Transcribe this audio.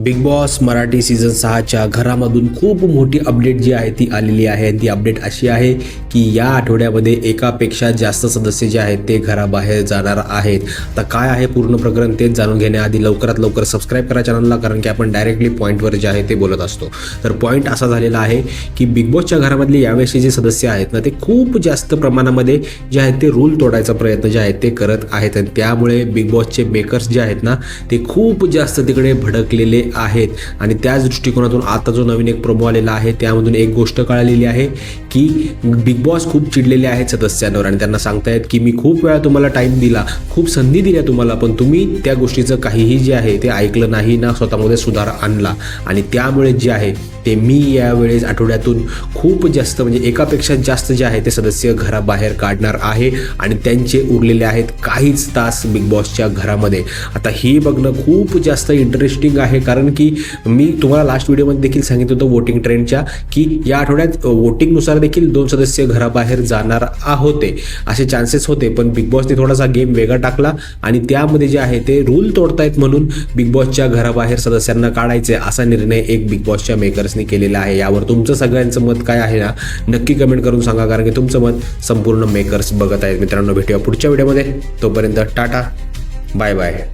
Big boss Marathi season 6च्या घरामधून खूप मोठी अपडेट जी आहे ती आलेली आहे. ती अपडेट अशी आहे की या आठवड्यामध्ये एकापेक्षा जास्त सदस्य जे आहेत ते घराबाहेर जाणार आहेत. आता काय आहे पूर्ण प्रकरण तेच जाणून घेण्याआधी लवकरात लवकर सबस्क्राईब करा चॅनलला, कारण की आपण डायरेक्टली पॉईंटवर जे आहे ते बोलत असतो. तर पॉईंट असा झालेला आहे की बिग बॉसच्या घरामधले यावेळेचे जे सदस्य आहेत ना ते खूप जास्त प्रमाणामध्ये जे आहेत ते रूल तोडायचा प्रयत्न जे आहेत ते करत आहेत. आणि त्यामुळे बिग बॉसचे मेकर्स जे आहेत ना ते खूप जास्त तिकडे भडकलेले आहेत. आणि त्याच दृष्टिकोनातून आता जो नवीन एक प्रोमो आलेला आहे त्यामधून एक गोष्ट कळालेली आहे की बिग बॉस खूप चिडलेले आहेत सदस्यांवर आणि त्यांना सांगतायत की मी खूप वेळा तुम्हाला टाईम दिला, खूप संधी दिल्या तुम्हाला, पण तुम्ही त्या गोष्टीचं काहीही जे आहे ते ऐकलं नाही ना, स्वतःमध्ये सुधार आणला. आणि त्यामुळे जे आहे ते मी यावेळेस आठवड्यातून खूप जास्त म्हणजे एकापेक्षा जास्त जे आहे ते सदस्य घराबाहेर काढणार आहे आणि त्यांचे उरलेले आहेत काहीच तास बिग बॉसच्या घरामध्ये. आता हे बघणं खूप जास्त इंटरेस्टिंग आहे, कारण की मी तुम्हाला लास्ट व्हिडिओमध्ये देखील सांगितलं होतं वोटिंग ट्रेंडच्या की या आठवड्यात वोटिंगनुसार देखील 2 सदस्य घराबाहेर जाणार होते, असे चान्सेस होते. पण बिग बॉसने थोडासा गेम वेगळा टाकला आणि त्यामध्ये जे आहे ते रूल तोडतायत म्हणून बिग बॉसच्या घराबाहेर सदस्यांना काढायचे असा निर्णय एक बिग बॉसच्या मेकर्सने केलेला आहे. यावर तुमचं सगळ्यांचं मत काय आहे ना नक्की कमेंट करून सांगा, कारण की तुमचं मत संपूर्ण मेकर्स बघत आहेत. मित्रांनो, भेटूया पुढच्या व्हिडिओमध्ये. तोपर्यंत टाटा, बाय बाय.